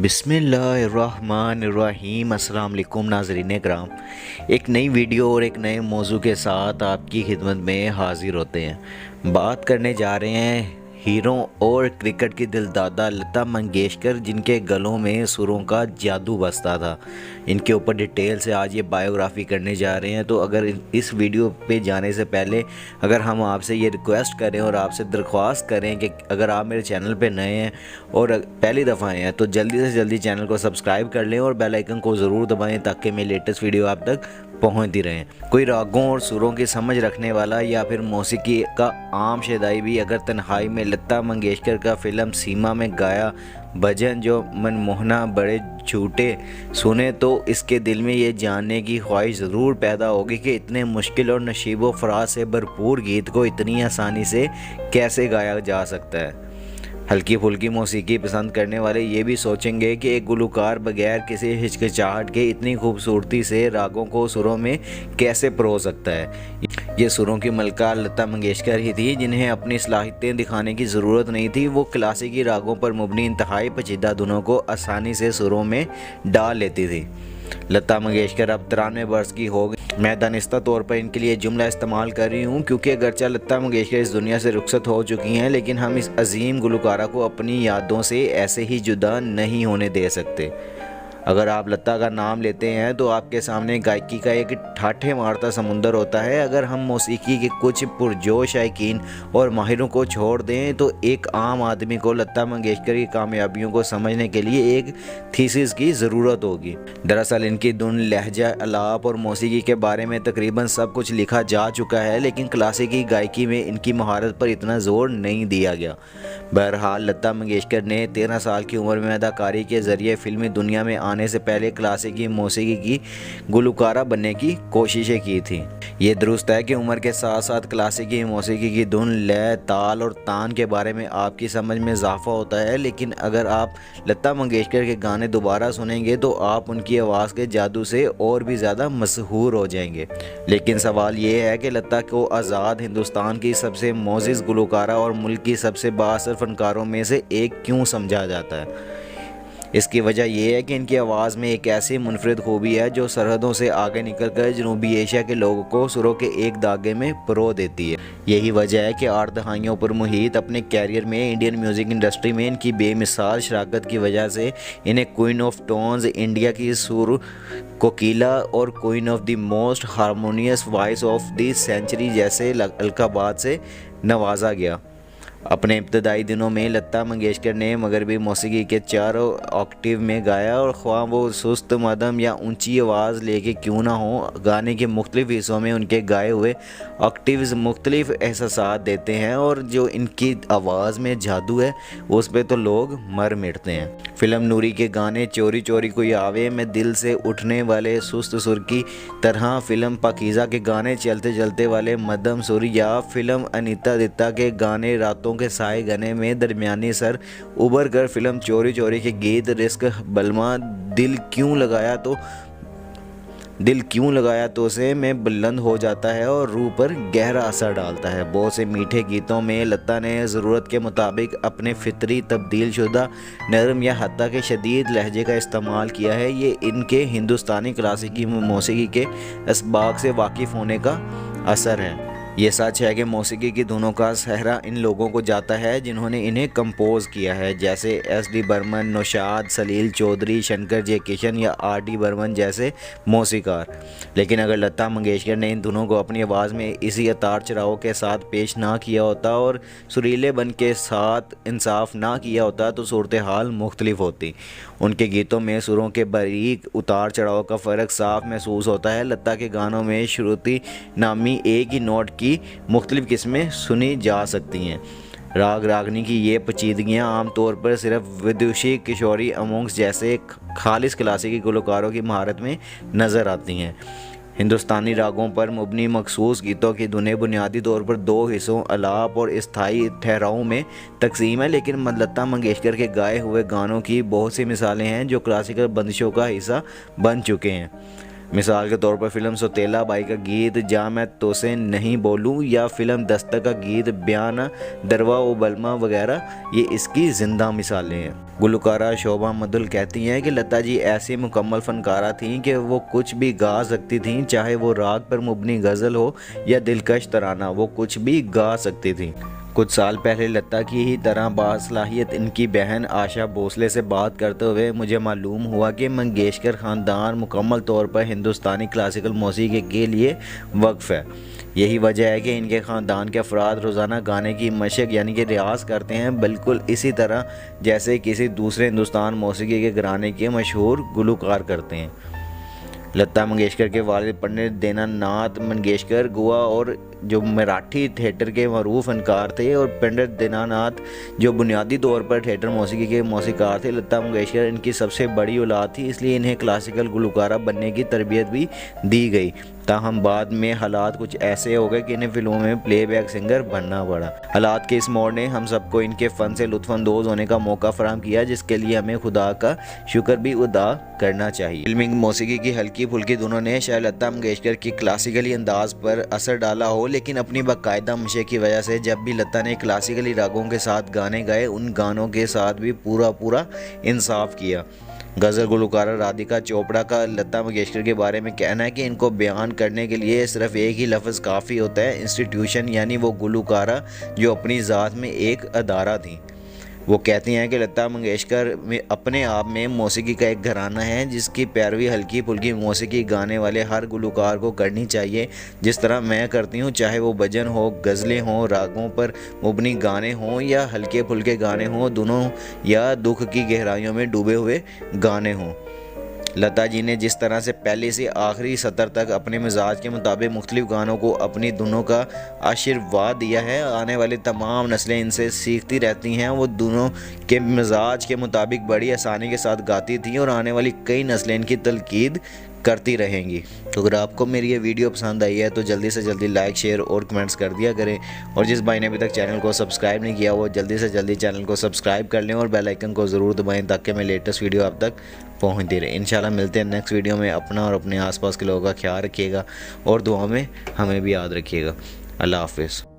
बिस्मिल्लाहिर्रहमानिर्रहीम। अस्सलाम वालेकुम नाज़रीन कराम, एक नई वीडियो और एक नए मौजू के साथ आपकी खिदमत में हाज़िर होते हैं। बात करने जा रहे हैं हीरो और क्रिकेट की दिलदादा लता मंगेशकर, जिनके गलों में सुरों का जादू बसता था। इनके ऊपर डिटेल से आज ये बायोग्राफी करने जा रहे हैं। तो अगर इस वीडियो पे जाने से पहले अगर हम आपसे ये रिक्वेस्ट करें और आपसे दरख्वास्त करें कि अगर आप मेरे चैनल पे नए हैं और पहली दफ़ा आए हैं तो जल्दी से जल्दी चैनल को सब्सक्राइब कर लें और बेल आइकन को ज़रूर दबाएं ताकि मेरी लेटेस्ट वीडियो आप तक पहुंचती रहें। कोई रागों और सुरों की समझ रखने वाला या फिर मौसीकी का आम शदाई भी अगर तन्हाई में लता मंगेशकर का फिल्म सीमा में गाया भजन जो मनमोहना बड़े झूठे सुने तो इसके दिल में ये जानने की ख्वाहिश ज़रूर पैदा होगी कि इतने मुश्किल और नशीबो फराज से भरपूर गीत को इतनी आसानी से कैसे गाया जा सकता है। हल्की फुल्की मौसीकी पसंद करने वाले ये भी सोचेंगे कि एक गुलकार बगैर किसी हिचकिचाहट के इतनी खूबसूरती से रागों को सुरों में कैसे परो सकता है। ये सुरों की मलका लता मंगेशकर ही थी, जिन्हें अपनी सलाहियतें दिखाने की ज़रूरत नहीं थी। वो क्लासिकी रागों पर मुबनी इंतहाई पेचीदा धुनों को आसानी से सुरों में डाल लेती थी। लता मंगेशकर अब 93 वर्ष की हो गई। मैं दानिस्ता तौर पर इनके लिए जुमला इस्तेमाल कर रही हूँ क्योंकि अगरचे लता मंगेशकर इस दुनिया से रुखसत हो चुकी हैं, लेकिन हम इस अजीम गुलकारा को अपनी यादों से ऐसे ही जुदा नहीं होने दे सकते। अगर आप लता का नाम लेते हैं तो आपके सामने गायकी का एक ठाठे मारता समुंदर होता है। अगर हम मौसीकी के कुछ पुरजोश शायकीन और माहिरों को छोड़ दें तो एक आम आदमी को लता मंगेशकर की कामयाबियों को समझने के लिए एक थीसिस की ज़रूरत होगी। दरअसल इनकी धुन, लहजा, अलाप और मौसीकी के बारे में तकरीबन सब कुछ लिखा जा चुका है, लेकिन क्लासिकी गायकी में इनकी महारत पर इतना जोर नहीं दिया गया। बहरहाल लता मंगेशकर ने 13 साल की उम्र में अदाकारी के ज़रिए फिल्मी दुनिया में आने से पहले क्लासिकी मौसीकी की गुलकारा बनने की कोशिशें की थी। ये दुरुस्त है कि उम्र के साथ साथ क्लासिकी मौसीकी की धुन, लय, ताल और तान के बारे में आपकी समझ में इजाफा होता है, लेकिन अगर आप लता मंगेशकर के गाने दोबारा सुनेंगे तो आप उनकी आवाज़ के जादू से और भी ज़्यादा मशहूर हो जाएंगे। लेकिन सवाल ये है कि लता को आज़ाद हिंदुस्तान की सबसे मोअज़्ज़ज़ गुलकारा और मुल्क की सबसे बाअसर फनकारों में से एक क्यों समझा जाता है। इसकी वजह यह है कि इनकी आवाज़ में एक ऐसी मुनफरिद खूबी है जो सरहदों से आगे निकलकर जनूबी एशिया के लोगों को सुरों के एक धागे में परो देती है। यही वजह है कि 8 दहाइयों पर मुहित अपने कैरियर में इंडियन म्यूज़िक इंडस्ट्री में इनकी बेमिसाल शराकत की वजह से इन्हें क्वीन ऑफ टोन्स, इंडिया की सुर कोकिला और queen of the most harmonious voice of the century जैसे अलकाबात से नवाजा गया। अपने इब्तदाई दिनों में लता मंगेशकर ने मगरबी मौसीकी के 4 ऑक्टेव में गाया, और ख्वाह वो सुस्त, मध्यम या ऊंची आवाज़ लेके क्यों ना हो, गाने के मुख्तलिफ हिस्सों में उनके गाए हुए ऑक्टेव्स मुख्तलिफ एहसास देते हैं, और जो इनकी आवाज़ में जादू है उस पर तो लोग मर मिटते हैं। फिल्म नूरी के गाने चोरी चोरी कोई आवे में दिल से उठने वाले सुस्त सुर की तरह फिल्म पाकीज़ा के गाने चलते चलते वाले मध्यम सुर, या फिल्म अनीता दत्ता के गाने रातों के साए गने में दरमियानी सर उभर कर फिल्म चोरी चोरी के गीत रिस्क बलमा दिल क्यों लगाया तो से में बुलंद हो जाता है और रूह पर गहरा असर डालता है। बहुत से मीठे गीतों में लता ने ज़रूरत के मुताबिक अपने फितरी तब्दील शुदा नरम या हत्ता के शदीद लहजे का इस्तेमाल किया है। ये इनके हिंदुस्तानी क्लासिकी मौसीकी के असबाक से वाकिफ़ होने का असर है। ये सच है कि मौसीकी की धुनों का सहरा इन लोगों को जाता है जिन्होंने इन्हें कंपोज किया है, जैसे एस.डी. बर्मन, नौशाद, सलील चौधरी, शंकर जयकिशन या आर.डी. बर्मन जैसे मौसीकार। लेकिन अगर लता मंगेशकर ने इन धुनों को अपनी आवाज़ में इसी उतार चढ़ाव के साथ पेश ना किया होता और सुरीले बन के साथ इंसाफ ना किया होता तो सूरत हाल मुख्तलिफ होती। उनके गीतों में सुरों के बारीक उतार चढ़ाव का फ़र्क साफ महसूस होता है। लता के गानों में श्रुति नामी एक ही नोट की मुख्तलिफ किस्में सुनी जा सकती हैं। राग रागनी की ये पेचीदगियाँ आमतौर पर सिर्फ विदुषी, किशोरी, अमोंग्स जैसे खालिस क्लासिकी गुलकारों की महारत में नज़र आती हैं। हिंदुस्तानी रागों पर मुबनी मखसूस गीतों की धुनें बुनियादी तौर पर 2 हिस्सों, अलाप और स्थायी ठहरावों में तकसीम है, लेकिन लता मंगेशकर के गाए हुए गानों की बहुत सी मिसालें हैं जो क्लासिकल बंदिशों का हिस्सा बन चुके हैं। मिसाल के तौर पर फिल्म सौतेला बाई का गीत जा मैं तोसे नहीं बोलूँ या फिल्म दस्तक का गीत बयान दरवा ओ बलमा वगैरह ये इसकी ज़िंदा मिसालें हैं। गुलकारा शोभा मदुल कहती हैं कि लता जी ऐसी मुकम्मल फ़नकारा थीं कि वो कुछ भी गा सकती थीं, चाहे वो राग पर मुबनी गज़ल हो या दिलकश तराना, वो कुछ भी गा सकती थीं। कुछ साल पहले लता की ही तरह बासलाहियत इनकी बहन आशा भोसले से बात करते हुए मुझे मालूम हुआ कि मंगेशकर ख़ानदान मुकम्मल तौर पर हिंदुस्तानी क्लासिकल मौसीकी के लिए वक्फ़ है। यही वजह है कि इनके ख़ानदान के अफराद रोज़ाना गाने की मशक यानी कि रियाज़ करते हैं, बिल्कुल इसी तरह जैसे किसी दूसरे हिंदुस्तान मौसीकी के घराने के मशहूर गुलकार करते हैं। लता मंगेशकर के वालिद पंडित दीनानाथ मंगेशकर गोवा और जो मराठी थिएटर के मरूफ फनकार थे, और पंडित दीनानाथ जो बुनियादी तौर पर थिएटर मौसीकी के मौसीकार थे। लता मंगेशकर इनकी सबसे बड़ी औलाद थी, इसलिए इन्हें क्लासिकल गुलकारा बनने की तरबियत भी दी गई। ताहम बाद में हालात कुछ ऐसे हो गए कि इन्हें फिल्मों में प्लेबैक सिंगर बनना पड़ा। हालात के इस मोड़ ने हम सबको इनके फ़न से लुत्फ़अंदोज़ होने का मौका फराहम किया, जिसके लिए हमें खुदा का शुक्र भी अदा करना चाहिए। फिल्मी मौसीकी की हल्की फुल्की धुनों ने शायद लता मंगेशकर की क्लासिकली अंदाज पर असर डाला हो, लेकिन अपनी बाकायदा मशक़ की वजह से जब भी लता ने क्लासिकली रागों के साथ गाने गाए, उन गानों के साथ भी पूरा इंसाफ किया। गज़ल गुलकारा राधिका चोपड़ा का लता मंगेशकर के बारे में कहना है कि इनको बयान करने के लिए सिर्फ एक ही लफ्ज़ काफ़ी होता है, इंस्टीट्यूशन, यानी वो गुलकारा जो अपनी ज़ात में एक अदारा थी। वो कहती हैं कि लता मंगेशकर में अपने आप में मौसीकी का एक घराना है, जिसकी पैरवी हल्की फुल्की मौसीकी गाने वाले हर गुलकार को करनी चाहिए, जिस तरह मैं करती हूँ, चाहे वो भजन हो, गज़लें हों, रागों पर मुबनी गाने हों या हल्के फुल्के गाने हों, दोनों या दुख की गहराइयों में डूबे हुए गाने हों। लता जी ने जिस तरह से पहले से आखिरी सतर तक अपने मिजाज के मुताबिक मुख्तलिफ गानों को अपनी धुनों का आशीर्वाद दिया है, आने वाली तमाम नस्लें इनसे सीखती रहती हैं। वो दोनों के मिजाज के मुताबिक बड़ी आसानी के साथ गाती थी और आने वाली कई नस्लें इनकी तलकीद करती रहेंगी। तो अगर आपको मेरी ये वीडियो पसंद आई है तो जल्दी से जल्दी लाइक, शेयर और कमेंट्स कर दिया करें, और जिस भाई ने अभी तक चैनल को सब्सक्राइब नहीं किया वो जल्दी से जल्दी चैनल को सब्सक्राइब कर लें और बेल आइकन को ज़रूर दबाएं ताकि मैं लेटेस्ट वीडियो आप तक पहुंचती रहे। इंशाल्लाह मिलते हैं नेक्स्ट वीडियो में। अपना और अपने आसपास के लोगों का ख्याल रखिएगा और दुआ में हमें भी याद रखिएगा। अल्लाह हाफ़िज़।